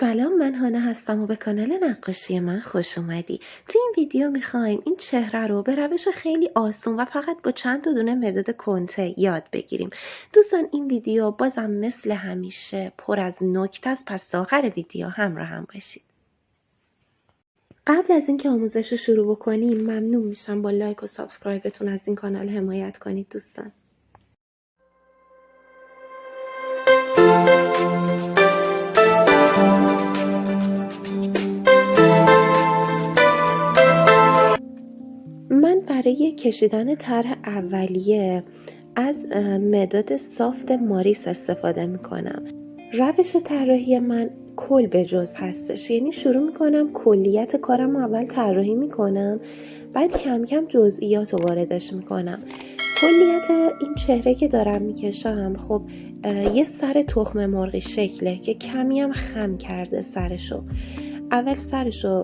سلام، من هانا هستم و به کانال نقاشی من خوش اومدی. تو این ویدیو میخوایم این چهره رو به روش خیلی آسون و فقط با چند تا دونه مداد کنته یاد بگیریم. دوستان این ویدیو بازم مثل همیشه پر از نکته است، پس تا آخر ویدیو همراه هم باشید. قبل از اینکه آموزش رو شروع بکنیم ممنون میشم با لایک و سابسکرایبتون از این کانال حمایت کنید دوستان. من برای کشیدن طرح اولیه از مداد سافت ماریس استفاده میکنم. روش طراحی من کل به جز هستش، یعنی شروع میکنم کلیت کارم اول طراحی میکنم، بعد کم کم جزئیات رو واردش میکنم. کلیت این چهره که دارم میکشم خب یه سر تخم مرغی شکله که کمی هم خم کرده سرشو. اول سرشو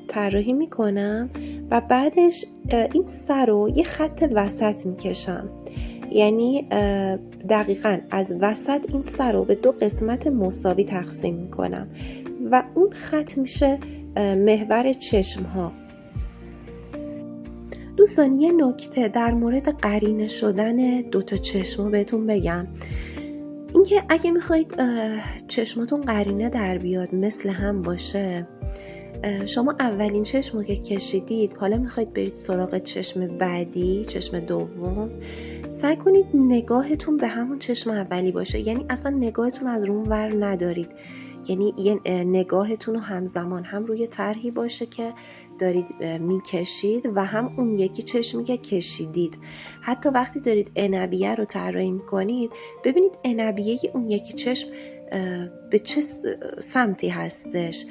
طراحی میکنم و بعدش این سر رو یه خط وسط میکشم، یعنی دقیقاً از وسط این سر رو به دو قسمت مساوی تقسیم میکنم و اون خط میشه محور چشم ها. دوستان یه نکته در مورد قرینه شدن دوتا چشم بهتون بگم، اینکه اگه میخواید چشماتون قرینه در بیاد مثل هم باشه، شما اولین چشم رو که کشیدید حالا میخواید برید سراغ چشم بعدی، چشم دوم، سعی کنید نگاهتون به همون چشم اولی باشه، یعنی اصلا نگاهتون از اون ور ندارید، یعنی یه نگاهتون رو همزمان هم روی طرحی باشه که دارید میکشید و هم اون یکی چشمی که کشیدید. حتی وقتی دارید عنبیه رو طراحی میکنید ببینید عنبیه اون یکی چشم به چه سمتی هستش،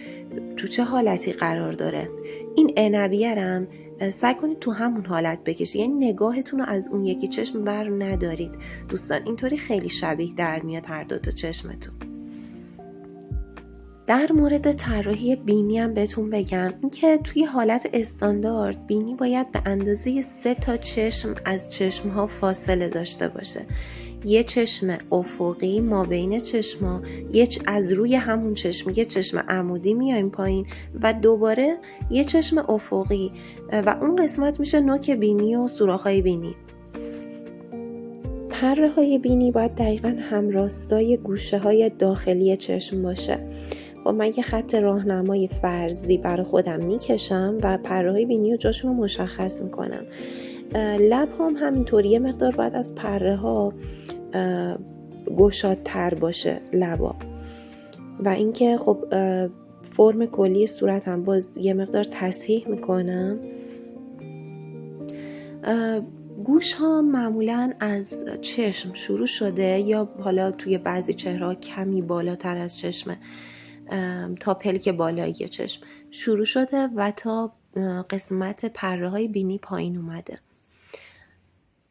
تو چه حالتی قرار داره. این عنبیه رو هم سعی کنید تو همون حالت بکشید، یعنی نگاهتون رو از اون یکی چشم بر ندارید. دوستان اینطوری خیلی شبیه در میاد هر دوتا چشمتون. در مورد طراحی بینی هم بهتون بگم اینکه توی حالت استاندارد بینی باید به اندازه 3 تا چشم از چشم ها فاصله داشته باشه. یه چشم افقی ما بین چشما، از روی همون چشم یه چشم عمودی میایم پایین و دوباره یه چشم افقی و اون قسمت میشه نوک بینی و سوراخ‌های بینی. پره های بینی باید دقیقاً همراستای گوشه های داخلی چشم باشه. خب من یه خط راهنمای فرضی برای خودم میکشم و پره های بینی و جاشون رو مشخص میکنم. لب هم همینطوری یه مقدار باید از پره ها گشادتر باشه لبا. و اینکه خب فرم کلی صورت هم باز یه مقدار تصحیح میکنم. گوش ها معمولاً از چشم شروع شده یا حالا توی بعضی چهره کمی بالاتر از چشم تا پلک بالایی چشم شروع شده و تا قسمت پره های بینی پایین اومده.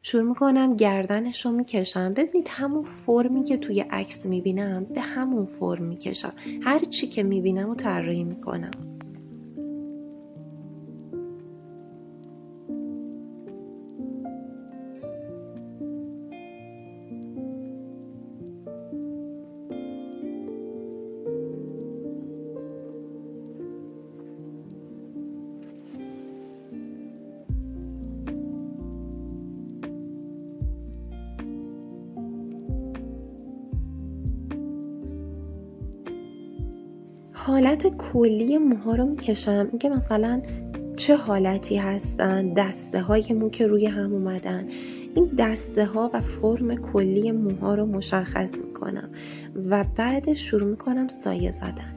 شروع میکنم گردنش رو میکشم، ببینید همون فرمی که توی عکس میبینم به همون فرم میکشم، هر چی که میبینم رو طراحی میکنم. حالت کلی موها رو میکشم، اینکه مثلا چه حالتی هستن دسته های مو که روی هم اومدن، این دسته ها و فرم کلی موها رو مشخص میکنم و بعد شروع میکنم سایه زدن.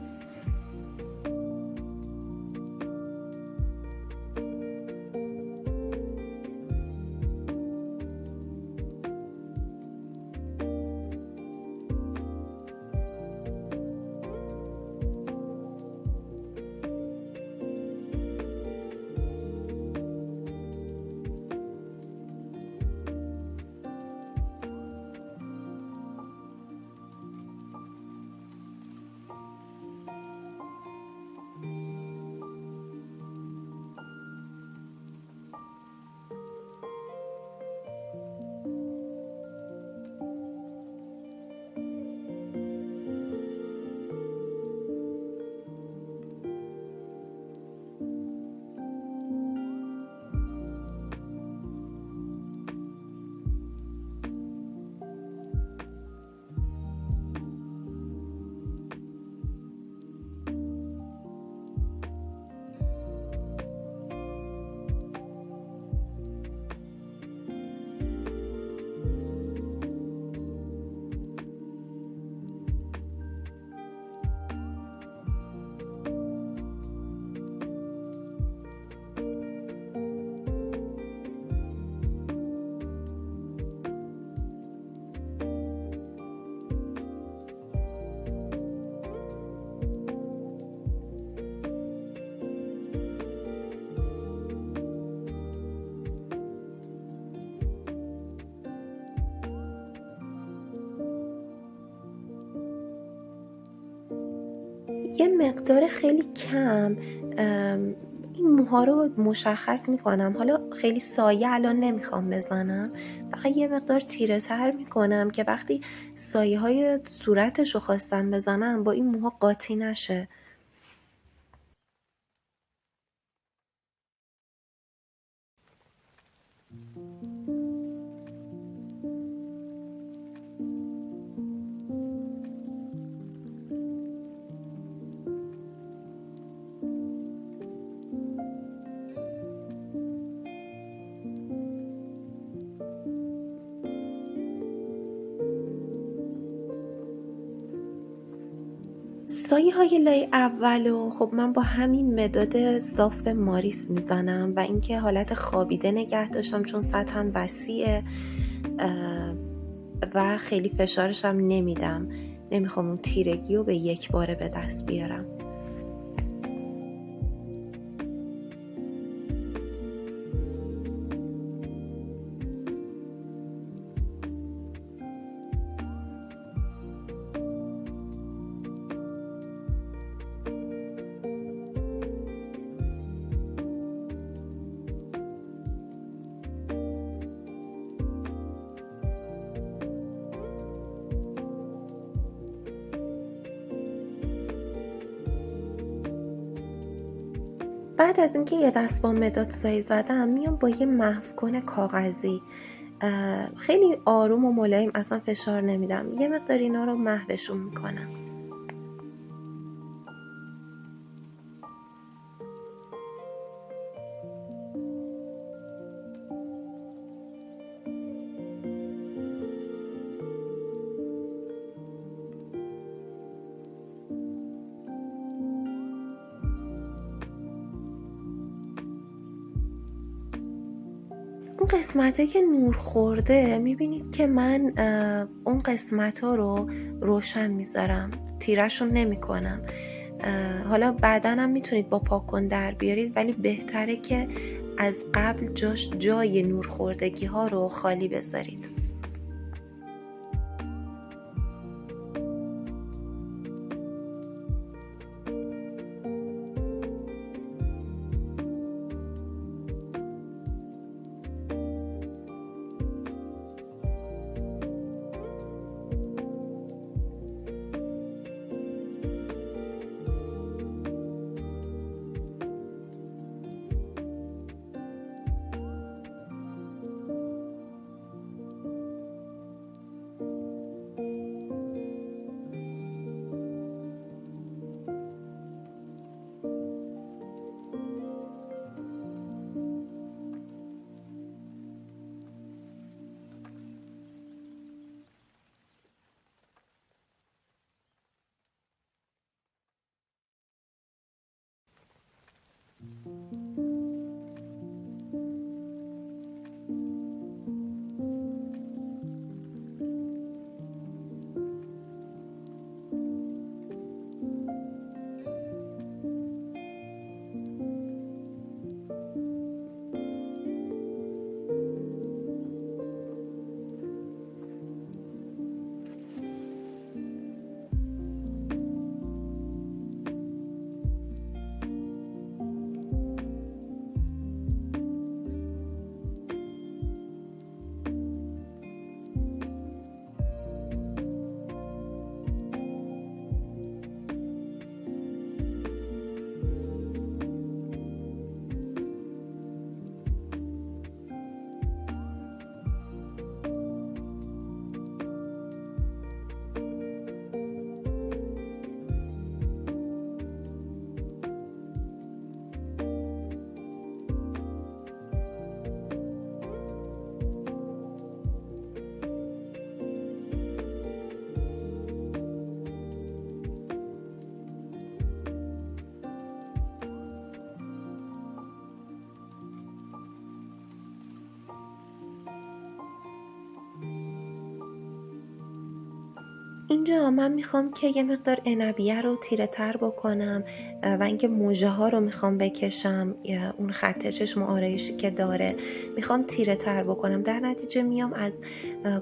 یه مقدار خیلی کم این موها رو مشخص میکنم. حالا خیلی سایه الان نمیخوام بزنم، فقط یه مقدار تیره تر میکنم که وقتی سایه های صورتش رو خواستم بزنم با این موها قاطی نشه. سایه های لای اولو خب من با همین مداد سافت ماریس میزنم و اینکه حالت خوابیده نگه داشتم چون سطحم وسیعه و خیلی فشارش هم نمیدم، نمیخوام اون تیرگی رو به یک باره به دست بیارم. بعد از اینکه یه دست با مداد سایه زدم میام با یه محوکن کاغذی خیلی آروم و ملایم، اصلا فشار نمیدم، یه مقدار اینا رو محوشون میکنم. اون قسمته که نور خورده میبینید که من اون قسمت ها رو روشن میذارم، تیرشون نمی کنم. حالا بعدا هم میتونید با پاکن در بیارید، ولی بهتره که از قبل جای نور خوردگی ها رو خالی بذارید. اینجا من میخوام که یه مقدار عنبیه رو تیره تر بکنم و اینکه موژه ها رو میخوام بکشم، اون خط چشم و آرایشی که داره میخوام تیره تر بکنم. در نتیجه میام از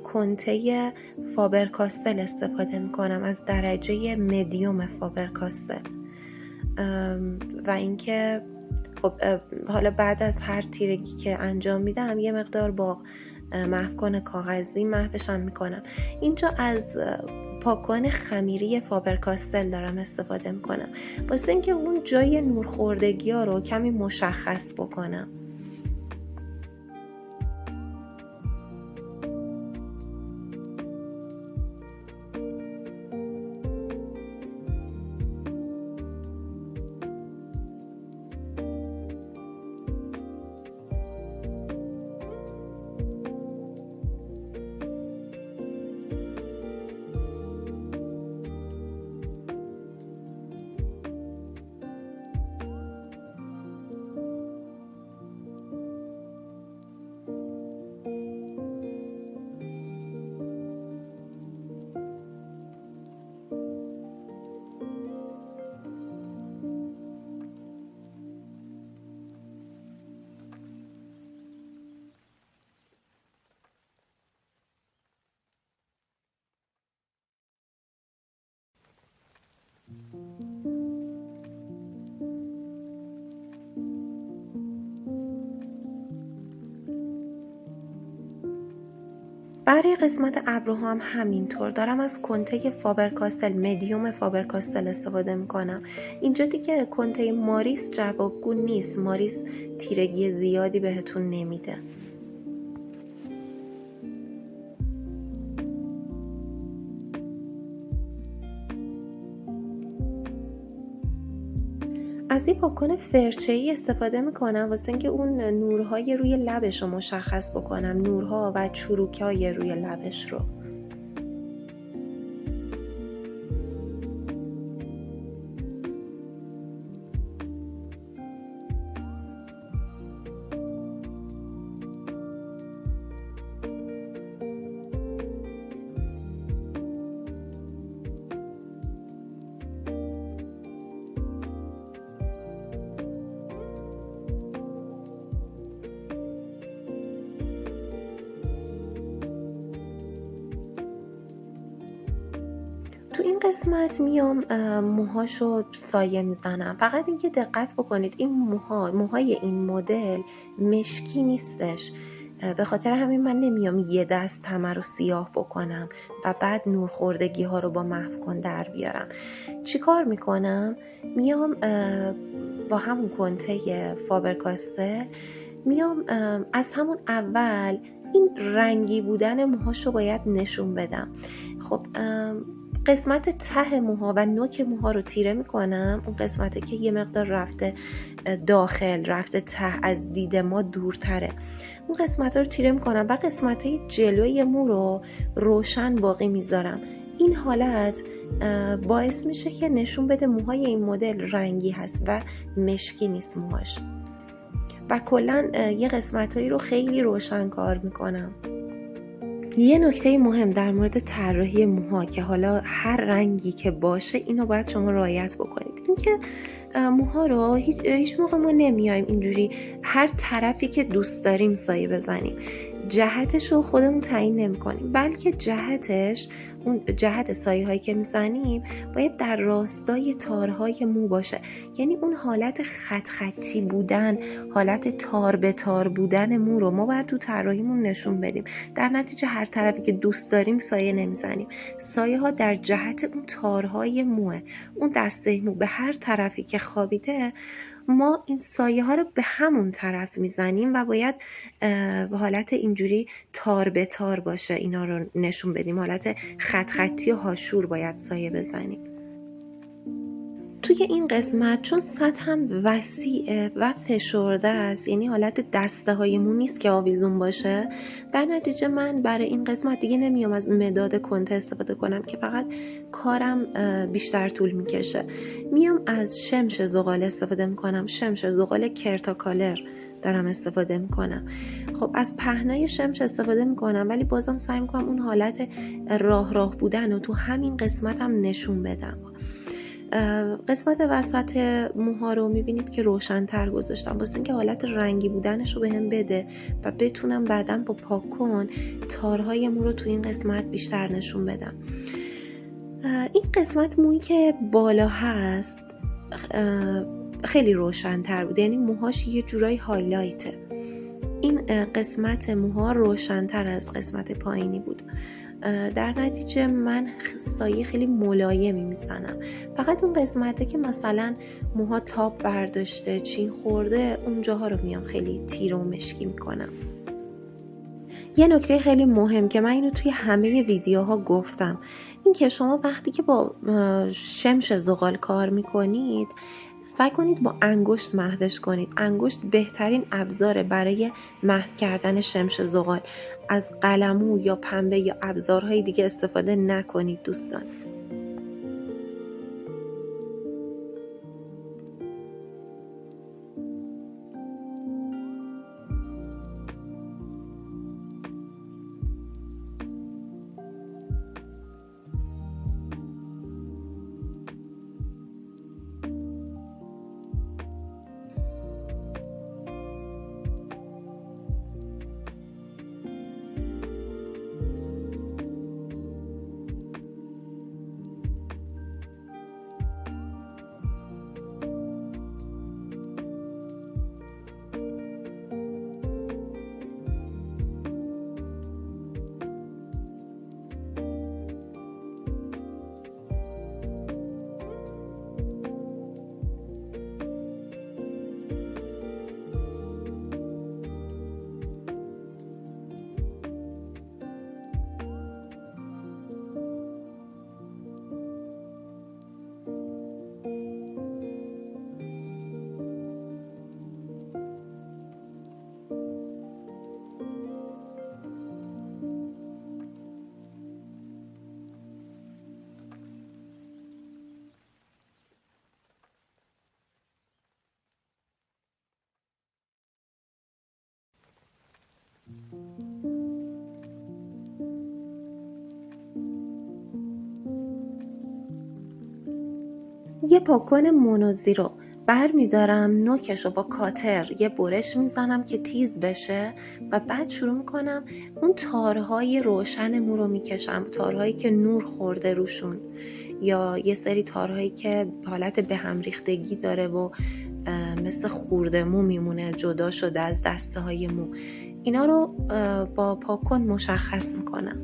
کنته فابر کاستل استفاده میکنم، از درجه مدیوم فابر کاستل. و اینکه خب حالا بعد از هر تیرگی که انجام میدم یه مقدار با محوکن کاغذی محوشم میکنم. اینجا از پاکن خمیری فابرکاستل دارم استفاده میکنم واسه اینکه اون جای نورخوردگی ها رو کمی مشخص بکنم. برای قسمت ابروها هم همینطور دارم از کنته فابرکاستل مدیوم فابرکاستل استفاده میکنم. اینجا دیگه کنته ماریس جوابگو نیست، ماریس تیرگی زیادی بهتون نمیده. از این پاکن فرچه‌ای استفاده میکنم واسه اینکه اون نورهای روی لبش رو مشخص بکنم، نورها و چروکهای روی لبش رو. تو این قسمت میام موهاشو سایه میزنم. فقط اینکه دقت بکنید این موهای این مدل مشکی نیستش، به خاطر همین من نمیام یه دست همه رو سیاه بکنم و بعد نورخوردگی ها رو با محوکن در بیارم. چی کار میکنم؟ میام با همون کنته فابرکاستل میام از همون اول این رنگی بودن موهاشو باید نشون بدم. خب قسمت ته موها و نوک موها رو تیره میکنم، اون قسمتی که یه مقدار رفته داخل، رفته ته، از دید ما دورتره، اون قسمت رو تیره میکنم و قسمت های جلوی مو رو روشن باقی میذارم. این حالت باعث میشه که نشون بده موهای این مدل رنگی هست و مشکی نیست موهاش. و کلا یه قسمتایی رو خیلی روشن کار میکنم. یه نکته مهم در مورد طراحی موها که حالا هر رنگی که باشه اینو باید شما رعایت بکنید، اینکه موها رو هیچ موقع ما نمیایم اینجوری هر طرفی که دوست داریم سایه بزنیم، جهتش رو خودمون تعیین نمی‌کنیم، بلکه جهتش، اون جهت سایه هایی که میزنیم باید در راستای تارهای مو باشه. یعنی اون حالت خط خطی بودن، حالت تار به تار بودن مو رو ما باید تو طراحیمون نشون بدیم. در نتیجه هر طرفی که دوست داریم سایه نمیزنیم، سایه ها در جهت اون تارهای موه، اون دسته مو به هر طرفی که خوابیده ما این سایه ها رو به همون طرف میزنیم و باید به حالت اینجوری تار به تار باشه، اینا رو نشون بدیم، حالت خط خطی و هاشور باید سایه بزنیم. توی این قسمت چون سطح هم وسیعه و فشرده است، یعنی حالت دسته های مو نیست که آویزون باشه، در نتیجه من برای این قسمت دیگه نمیام از مداد کنته استفاده کنم که فقط کارم بیشتر طول میکشه. میام از شمش زغال استفاده میکنم، شمش زغال کرتاکالر دارم استفاده میکنم. خب از پهنای شمش استفاده میکنم، ولی بازم سعی میکنم اون حالت راه بودن رو تو همین قسمت هم نشون بدم. قسمت وسط موها رو میبینید که روشن‌تر گذاشتم واسه اینکه حالت رنگی بودنش رو بهم بده و بتونم بعداً با پاکن تارهای مو رو تو این قسمت بیشتر نشون بدم. این قسمت مویی که بالا هست خیلی روشن‌تر بود، یعنی موهاش یه جورایی هایلایته. این قسمت موها روشن‌تر از قسمت پایینی بود. در نتیجه من سایه خیلی ملایمی میزنم. فقط اون قسمته که مثلا موها تاب برداشته، چین خورده، اونجاها رو میام خیلی تیره و مشکی میکنم. یه نکته خیلی مهم که من اینو توی همه ویدیوها گفتم، این که شما وقتی که با شمش زغال کار میکنید سعی کنید با انگشت محوش کنید. انگشت بهترین ابزاره برای محو کردن شمش زغال. از قلمو یا پنبه یا ابزارهای دیگه استفاده نکنید دوستان. یه پاکن مونوزیرو بر میدارم، نوکش رو با کاتر یه برش میزنم که تیز بشه و بعد شروع میکنم اون تارهای روشن مو رو میکشم، تارهایی که نور خورده روشون یا یه سری تارهایی که حالت به هم ریختگی داره و مثل خورده مو میمونه، جدا شده از دسته های مو. اینا رو با پاکن مشخص میکنم.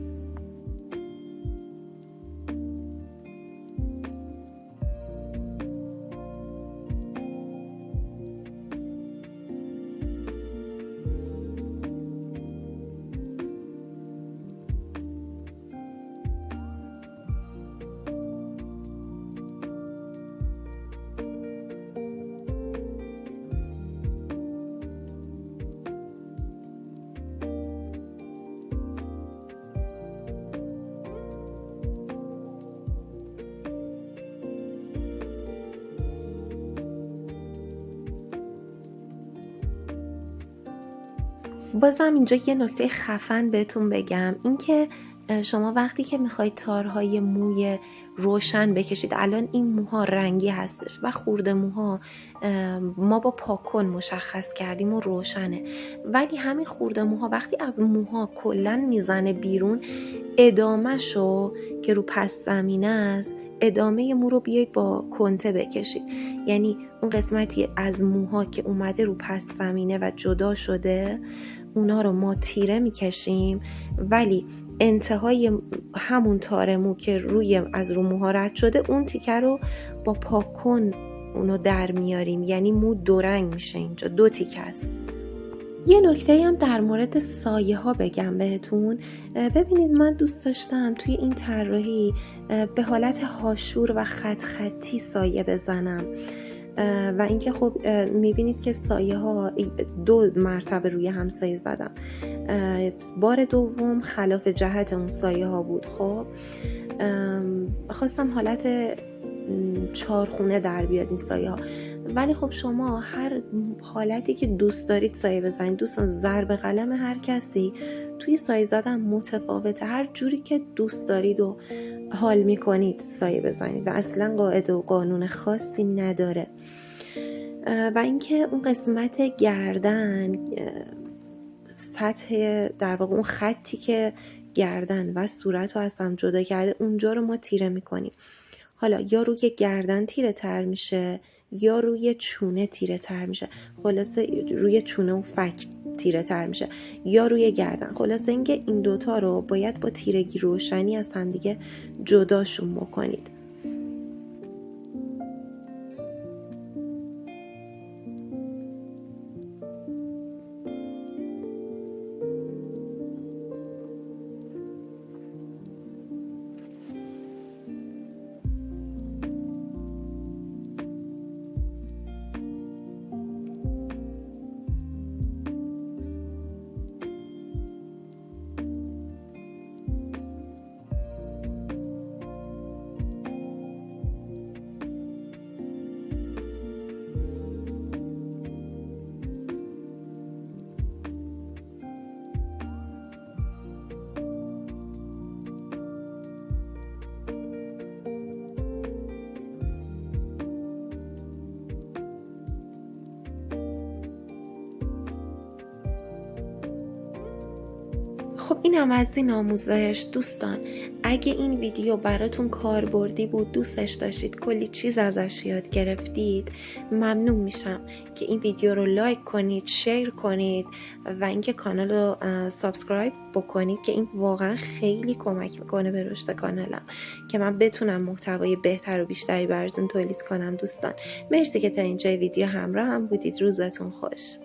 بازم اینجا یه نکته خفن بهتون بگم، اینکه شما وقتی که میخواید تارهای موی روشن بکشید، الان این موها رنگی هستش و خورده موها ما با پاکن مشخص کردیم و روشنه، ولی همین خورده موها وقتی از موها کلن میزنه بیرون، ادامه شو که رو پس زمینه است، ادامه مو رو بیایید با کنته بکشید. یعنی اون قسمتی از موها که اومده رو پس زمینه و جدا شده، اونا رو ما تیره میکشیم، ولی انتهای همون تار مو که از رو موها رد شده، اون تیکه رو با پاکن اونو در میاریم. یعنی مو دو رنگ میشه، اینجا دو تیکه است. یه نکته هم در مورد سایه ها بگم بهتون. ببینید من دوست داشتم توی این طراحی به حالت هاشور و خط خطی سایه بزنم و اینکه خب میبینید که سایه ها 2 مرتبه روی هم سایه زدم. بار دوم خلاف جهت اون سایه ها بود. خب خواستم حالت 4 خونه در بیاد این سایه ها، ولی خب شما هر حالتی که دوست دارید سایه بزنید دوستان. ضرب قلم هر کسی توی سایه زدن متفاوته، هر جوری که دوست دارید و حال میکنید سایه بزنید و اصلا قاعده و قانون خاصی نداره. و اینکه اون قسمت گردن، سطح در واقع اون خطی که گردن و صورت رو از هم جدا کرده، اونجا رو ما تیره میکنیم. حالا یا روی گردن تیره تر میشه یا روی چونه تیره تر میشه. خلاصه روی چونه و فک تیره تر میشه یا روی گردن. خلاصه اینکه این دوتا رو باید با تیرگی روشنی از هم دیگه جداشون بکنید. خب اینم از این آموزش دوستان. اگه این ویدیو براتون کاربردی بود، دوستش داشتید، کلی چیز ازش یاد گرفتید، ممنون میشم که این ویدیو رو لایک کنید، شیر کنید و اینکه کانال رو سابسکرایب بکنید که این واقعا خیلی کمک میکنه به رشد کانالم که من بتونم محتوای بهتر و بیشتری براتون تولید کنم. دوستان مرسی که تا اینجای ویدیو همراه هم بودید. روزتون خوش.